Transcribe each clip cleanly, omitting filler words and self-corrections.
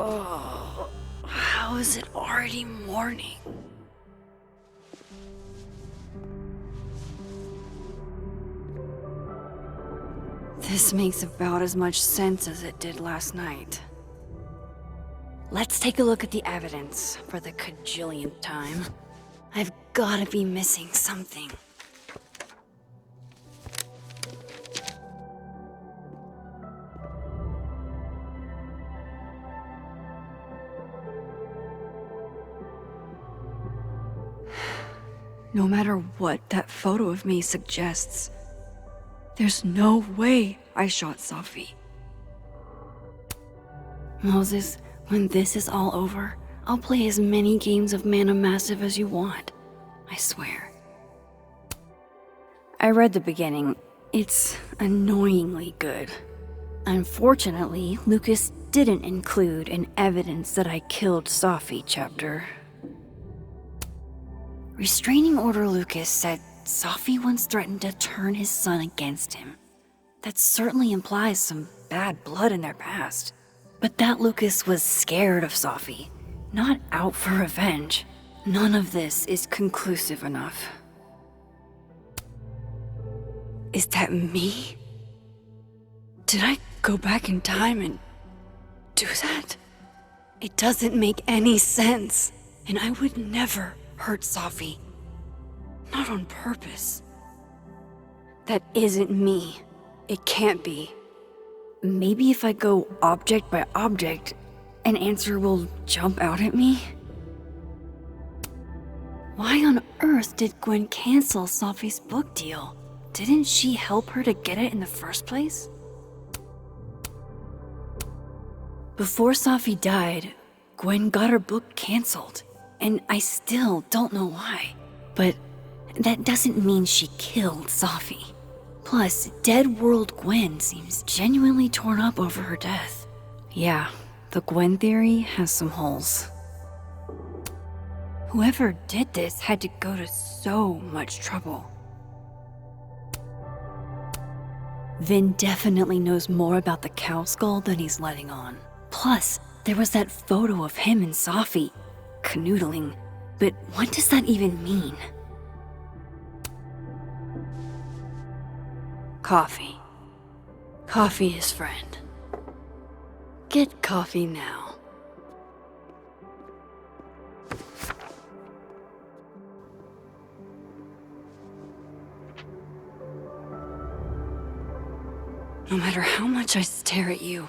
Oh, how is it already morning? This makes about as much sense as it did last night. Let's take a look at the evidence for the cajillionth time. I've gotta be missing something. No matter what that photo of me suggests, there's no way I shot Safi. Moses, when this is all over, I'll play as many games of Mana Massive as you want. I swear. I read the beginning. It's annoyingly good. Unfortunately, Lucas didn't include an evidence that I killed Safi chapter. Restraining Order Lucas said Safi once threatened to turn his son against him. That certainly implies some bad blood in their past. But that Lucas was scared of Safi, not out for revenge. None of this is conclusive enough. Is that me? Did I go back in time and do that? It doesn't make any sense, and I would never hurt Safi. Not on purpose. That isn't me. It can't be. Maybe if I go object by object, an answer will jump out at me? Why on earth did Gwen cancel Safi's book deal? Didn't she help her to get it in the first place? Before Safi died, Gwen got her book canceled, and I still don't know why. But that doesn't mean she killed Safi. Plus, Dead World Gwen seems genuinely torn up over her death. Yeah, the Gwen theory has some holes. Whoever did this had to go to so much trouble. Vin definitely knows more about the cow skull than he's letting on. Plus, there was that photo of him and Safi canoodling. But what does that even mean? Coffee. Coffee is friend. Get coffee now. No matter how much I stare at you,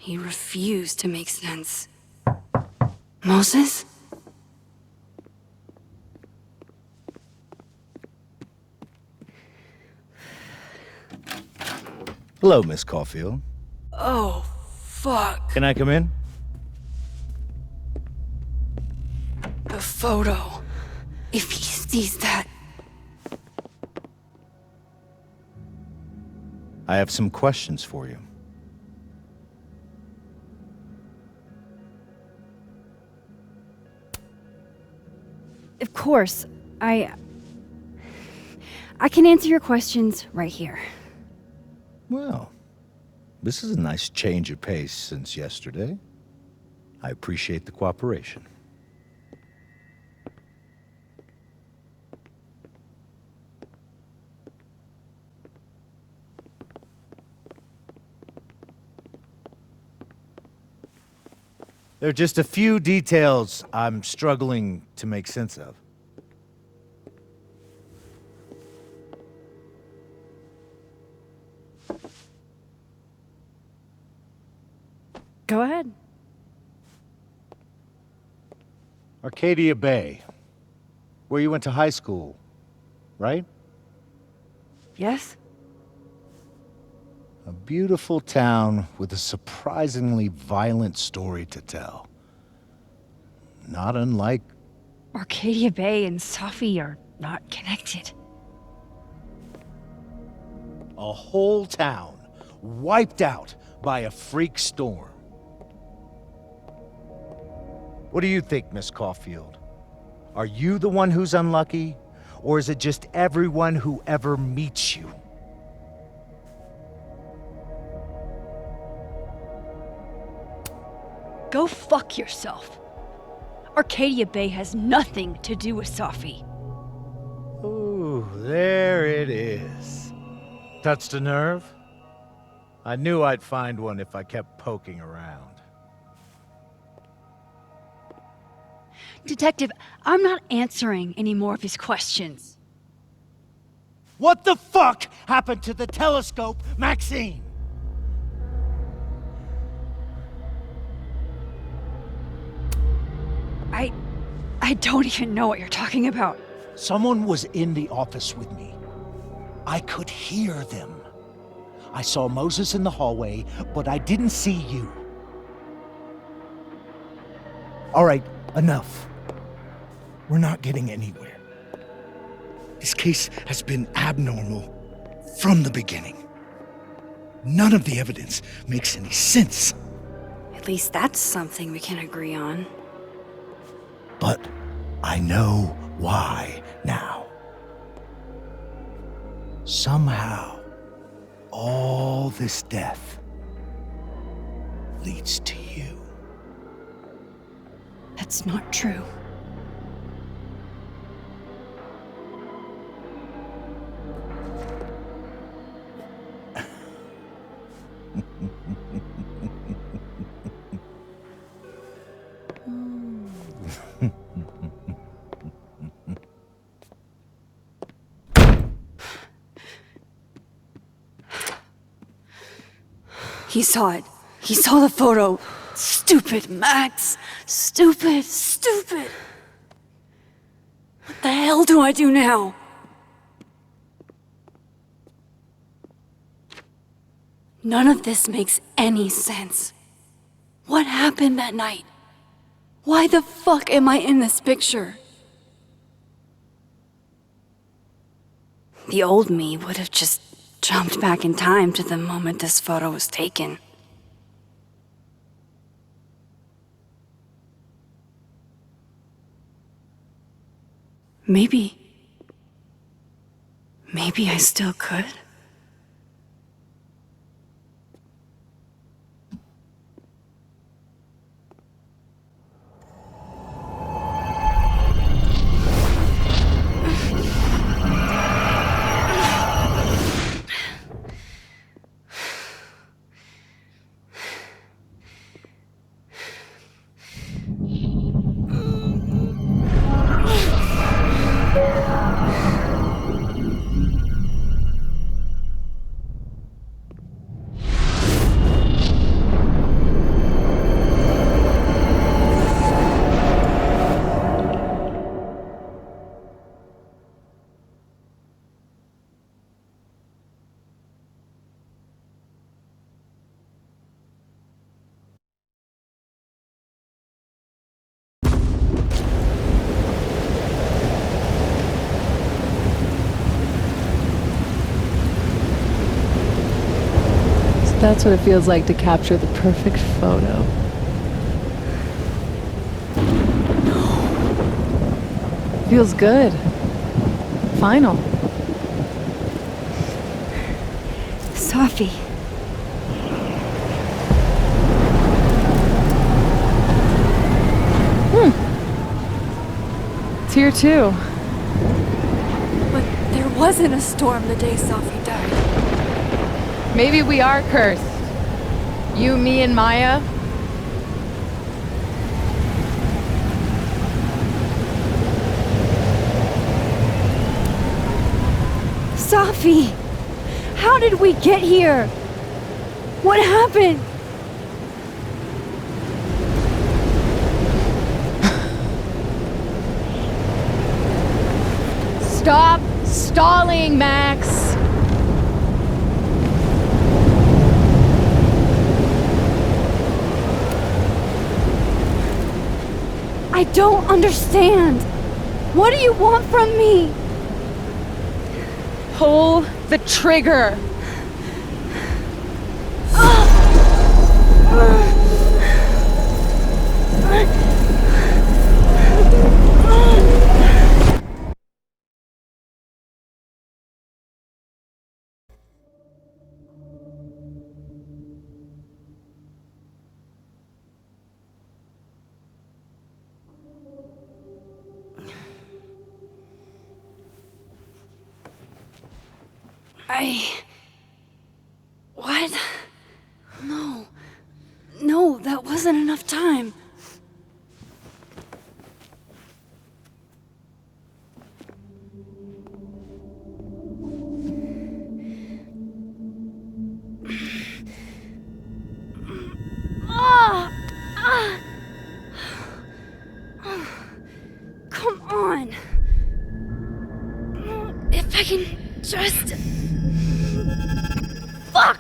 you refuse to make sense. Moses? Hello, Miss Caulfield. Oh, fuck. Can I come in? The photo. If he sees that... I have some questions for you. Of course, I can answer your questions right here. Well, this is a nice change of pace since yesterday. I appreciate the cooperation. There are just a few details I'm struggling to make sense of. Go ahead. Arcadia Bay, where you went to high school, right? Yes? A beautiful town with a surprisingly violent story to tell. Not unlike... Arcadia Bay and Safi are not connected. a whole town wiped out by a freak storm. What do you think, Miss Caulfield? Are you the one who's unlucky, or is it just everyone who ever meets you? Go fuck yourself. Arcadia Bay has nothing to do with Safi. Ooh, there it is. Touched a nerve? I knew I'd find one if I kept poking around. Detective, I'm not answering any more of his questions. What the fuck happened to the telescope, Maxine? I don't even know what you're talking about. Someone was in the office with me. I could hear them. I saw Moses in the hallway, but I didn't see you. All right, enough. We're not getting anywhere. This case has been abnormal from the beginning. None of the evidence makes any sense. At least that's something we can agree on. But I know why now. Somehow, all this death leads to you. That's not true. He saw it. He saw the photo. Stupid Max. Stupid, stupid. What the hell do I do now? None of this makes any sense. What happened that night? Why the fuck am I in this picture? The old me would have just jumped back in time to the moment this photo was taken. Maybe I still could. That's what it feels like to capture the perfect photo. Feels good. Final. Safi. It's here too. But there wasn't a storm the day Safi died. Maybe we are cursed. You, me, and Maya. Safi! How did we get here? What happened? Stop stalling, Max! I don't understand. What do you want from me? Pull the trigger! What? No. No, that wasn't enough time. Come on. If I can just... Fuck!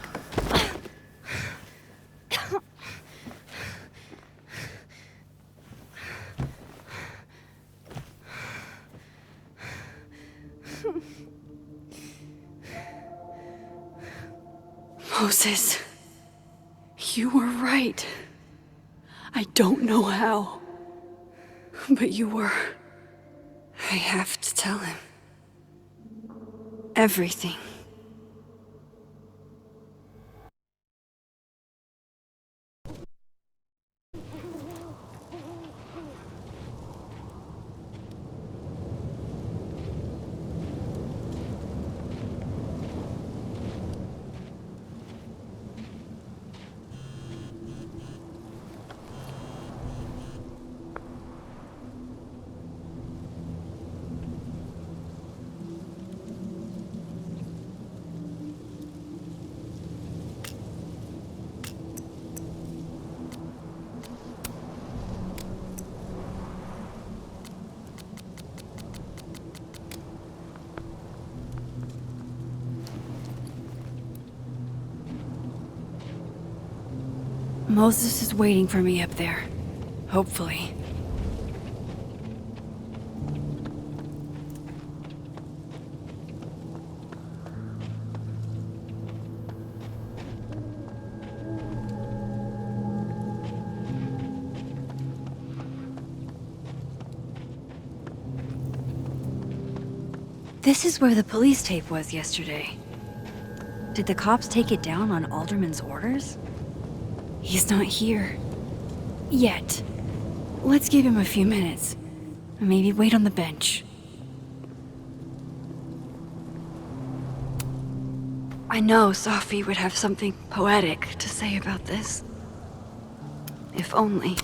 Moses, you were right. I don't know how, but you were. I have to tell him. Everything. Moses is waiting for me up there. Hopefully. This is where the police tape was yesterday. Did the cops take it down on Alderman's orders? He's not here. Yet. Let's give him a few minutes. Maybe wait on the bench. I know Sophie would have something poetic to say about this. If only.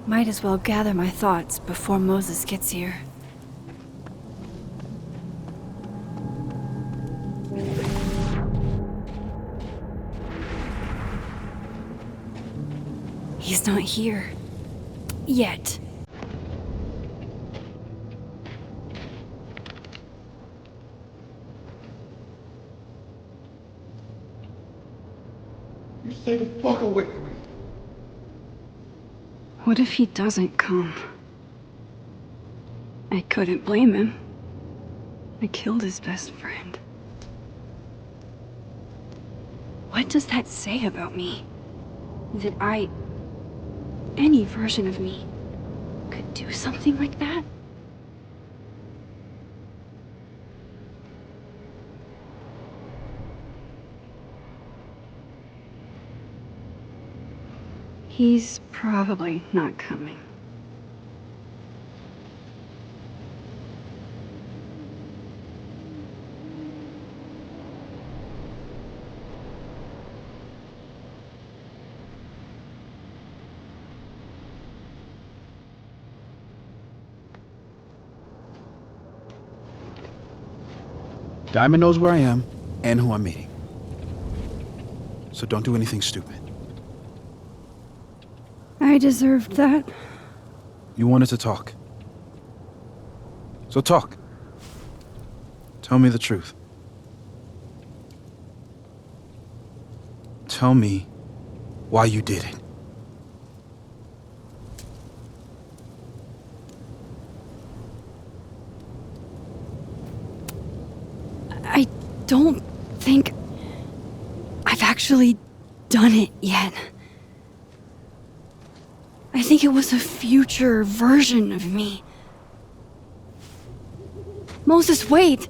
Might as well gather my thoughts before Moses gets here. He's not here. Yet. You stay the fuck away from me. What if he doesn't come? I couldn't blame him. I killed his best friend. What does that say about me? That any version of me, could do something like that? He's probably not coming. Diamond knows where I am and who I'm meeting. So don't do anything stupid. I deserved that. You wanted to talk. So talk. Tell me the truth. Tell me why you did it. I don't think I've actually done it yet. I think it was a future version of me. Moses, wait!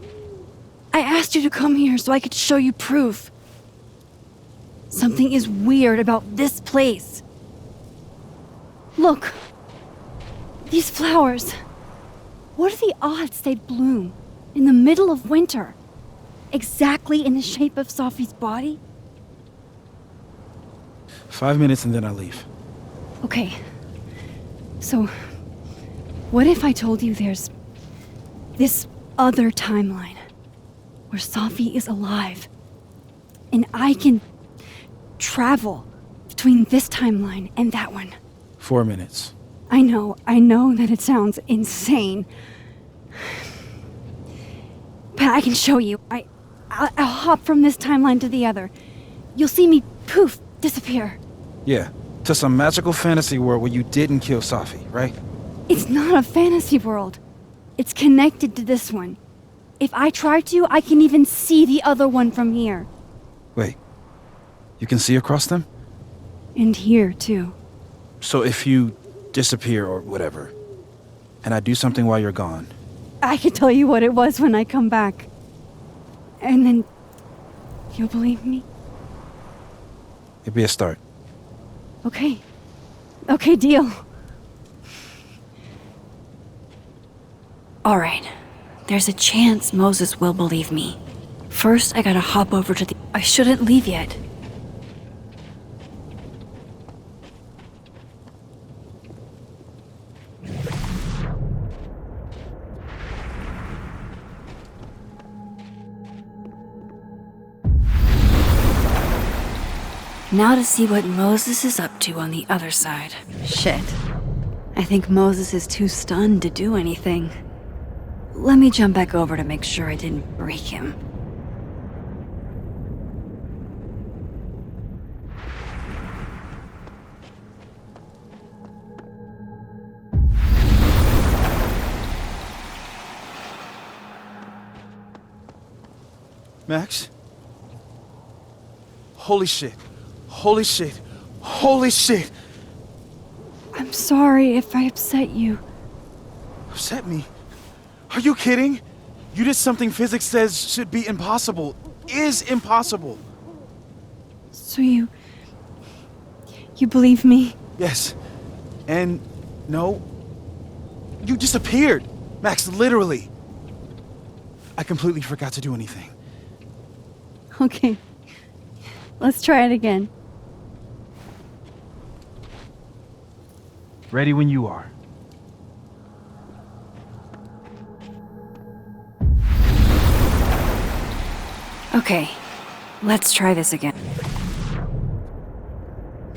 I asked you to come here so I could show you proof. Something is weird about this place. Look. These flowers. What are the odds they'd bloom in the middle of winter? Exactly in the shape of Sophie's body? 5 minutes and then I leave. Okay. So, what if I told you there's this other timeline where Sophie is alive and I can travel between this timeline and that one? 4 minutes. I know that it sounds insane. But I can show you. I'll hop from this timeline to the other. You'll see me, poof, disappear. Yeah, to some magical fantasy world where you didn't kill Safi, right? It's not a fantasy world. It's connected to this one. If I try to, I can even see the other one from here. Wait, you can see across them? And here, too. So if you disappear or whatever, and I do something while you're gone, I can tell you what it was when I come back. And then you'll believe me? it'd be a start. Okay. Okay, deal. All right. There's a chance Moses will believe me. First, I gotta hop over to the... I shouldn't leave yet. Now to see what Moses is up to on the other side. Shit. I think Moses is too stunned to do anything. Let me jump back over to make sure I didn't break him. Max? Holy shit. Holy shit. Holy shit. I'm sorry if I upset you. Upset me? Are you kidding? You did something physics says should be impossible. Is impossible. So you believe me? Yes. And no. You disappeared. Max, literally. I completely forgot to do anything. Okay. Let's try it again. Ready when you are. Okay. Let's try this again.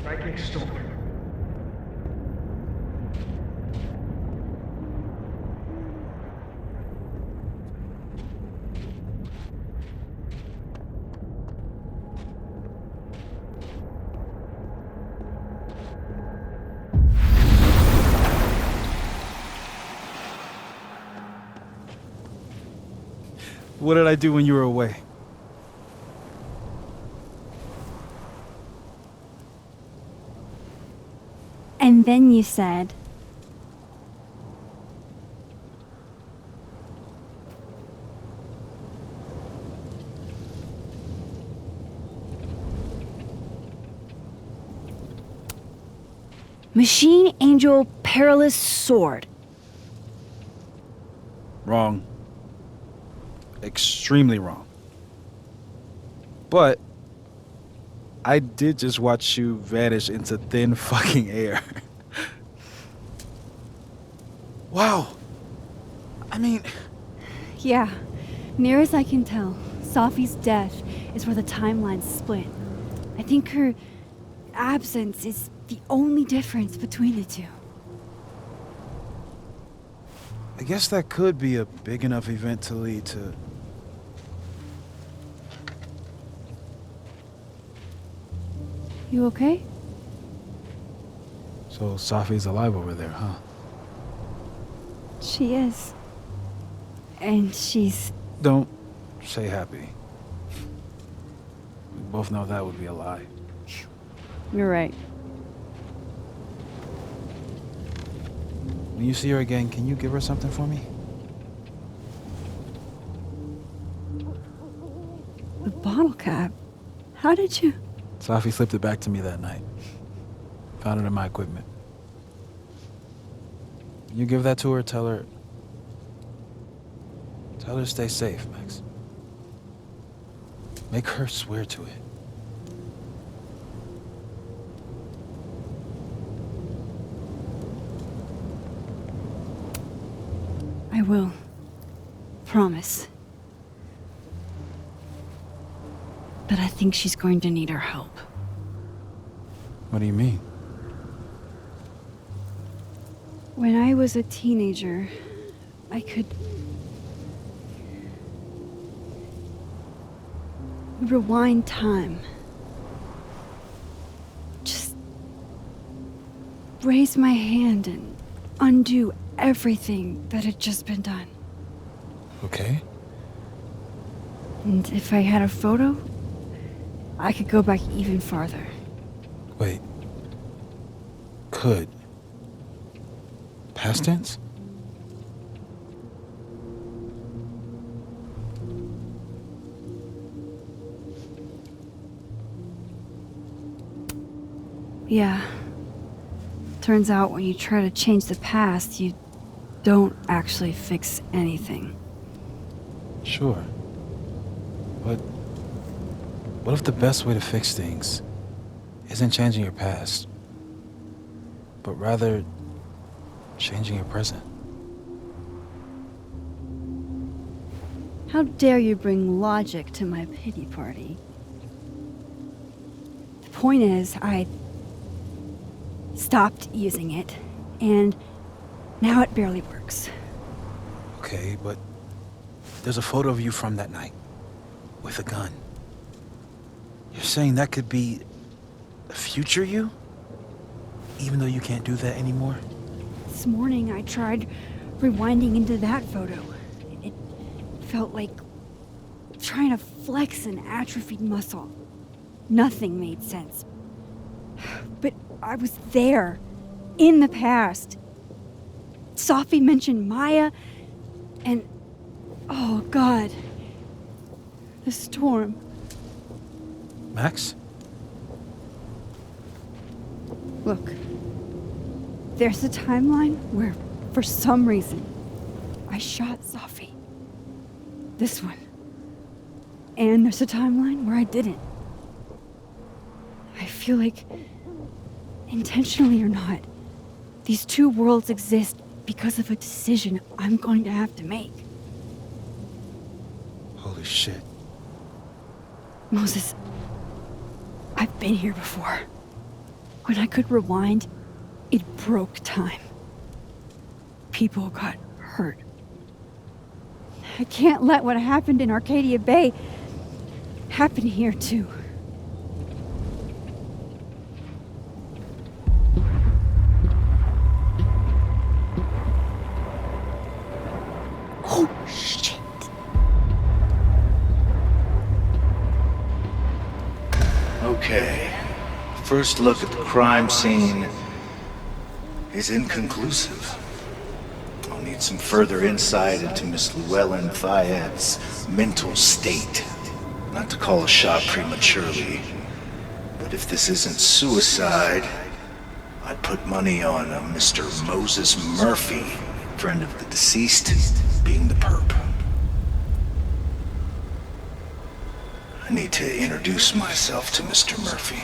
Psychic storm. What did I do when you were away? And then you said... Machine Angel Perilous Sword. Wrong. Extremely wrong. But I did just watch you vanish into thin fucking air. Wow. I mean... Yeah. Near as I can tell, Safi's death is where the timelines split. I think her absence is the only difference between the two. I guess that could be a big enough event to lead to... You okay? So Safi's alive over there, huh? She is. And she's... Don't say happy. We both know that would be a lie. You're right. When you see her again, can you give her something for me? The bottle cap? How did you... Safi slipped it back to me that night. Found it in my equipment. You give that to her, tell her to stay safe, Max. Make her swear to it. I will. Promise. But I think she's going to need our help. What do you mean? When I was a teenager, I could rewind time. Just raise my hand and undo everything that had just been done. Okay. And if I had a photo, I could go back even farther. Wait. Could. Past tense? Yeah. Turns out when you try to change the past, you don't actually fix anything. Sure. But what if the best way to fix things isn't changing your past, but rather changing your present? How dare you bring logic to my pity party? The point is, I stopped using it, and now it barely works. Okay, but there's a photo of you from that night with a gun. You're saying that could be a future you? Even though you can't do that anymore? This morning I tried rewinding into that photo. It felt like trying to flex an atrophied muscle. Nothing made sense. But I was there, in the past. Sophie mentioned Maya, and oh God, the storm. Max? Look, there's a timeline where, for some reason, I shot Sophie. This one. And there's a timeline where I didn't. I feel like, intentionally or not, these two worlds exist because of a decision I'm going to have to make. Holy shit. Moses, I've been here before. When I could rewind, it broke time. People got hurt. I can't let what happened in Arcadia Bay happen here too. Oh, shit. Okay. First look at the crime scene is inconclusive. I'll need some further insight into Miss Llewellyn Fayette's mental state. Not to call a shot prematurely, but if this isn't suicide, I'd put money on a Mr. Moses Murphy, friend of the deceased, being the perp. I need to introduce myself to Mr. Murphy.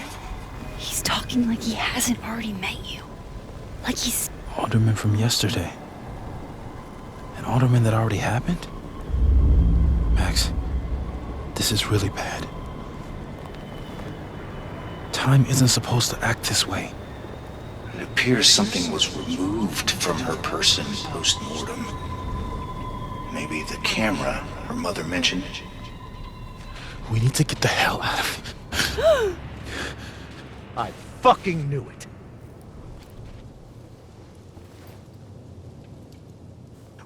He's talking like he hasn't already met you. Like he's... Alderman from yesterday. An alderman that already happened? Max, this is really bad. Time isn't supposed to act this way. It appears something was removed from her person post-mortem. Maybe the camera her mother mentioned. We need to get the hell out of here. I fucking knew it.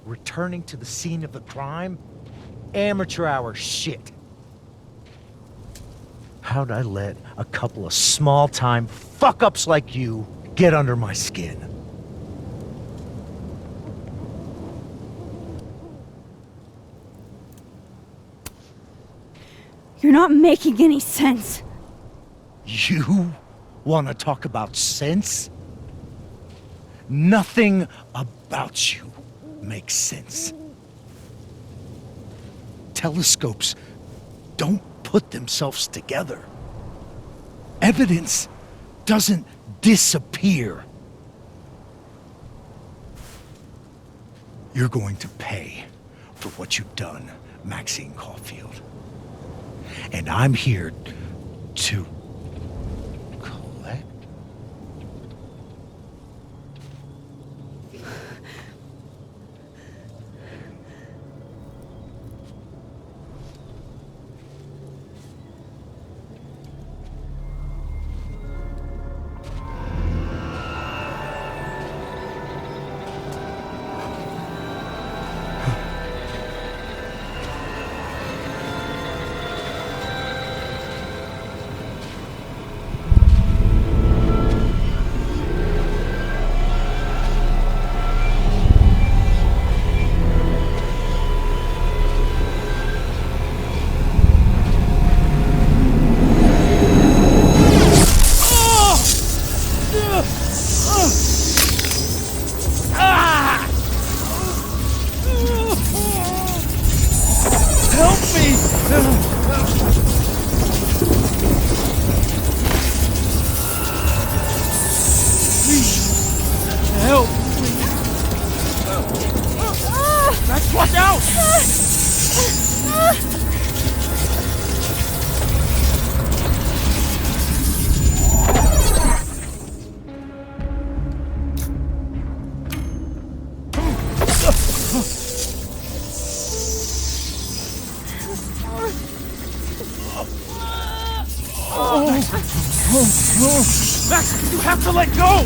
Returning to the scene of the crime? Amateur hour shit. How'd I let a couple of small-time fuck-ups like you get under my skin? You're not making any sense. You want to talk about sense? Nothing about you makes sense. Telescopes don't put themselves together. Evidence doesn't disappear. You're going to pay for what you've done, Maxine Caulfield. And I'm here to collect. Help me! Please, help me! Max, watch out! Max, you have to let go!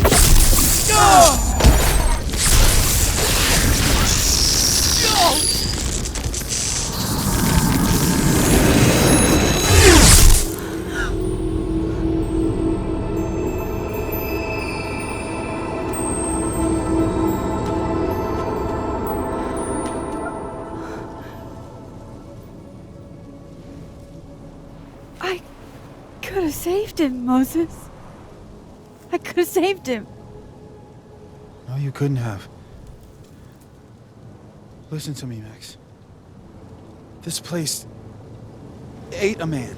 I could have saved him, Moses. I could have saved him. No, you couldn't have. Listen to me, Max. This place ate a man.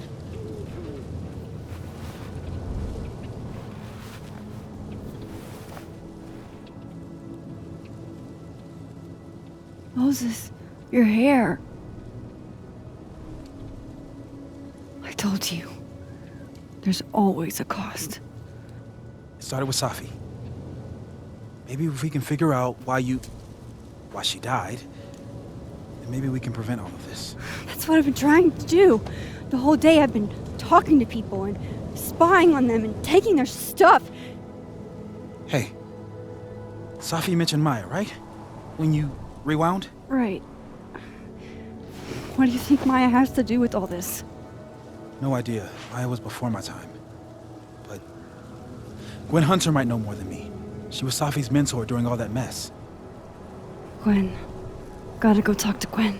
Moses, your hair. I told you. There's always a cost. It started with Safi. Maybe if we can figure out why she died, then maybe we can prevent all of this. That's what I've been trying to do. The whole day I've been talking to people and spying on them and taking their stuff. Hey, Safi mentioned Maya, right? When you rewound? Right. What do you think Maya has to do with all this? No idea. Maya was before my time. But Gwen Hunter might know more than me. She was Safi's mentor during all that mess. Gwen. Gotta go talk to Gwen.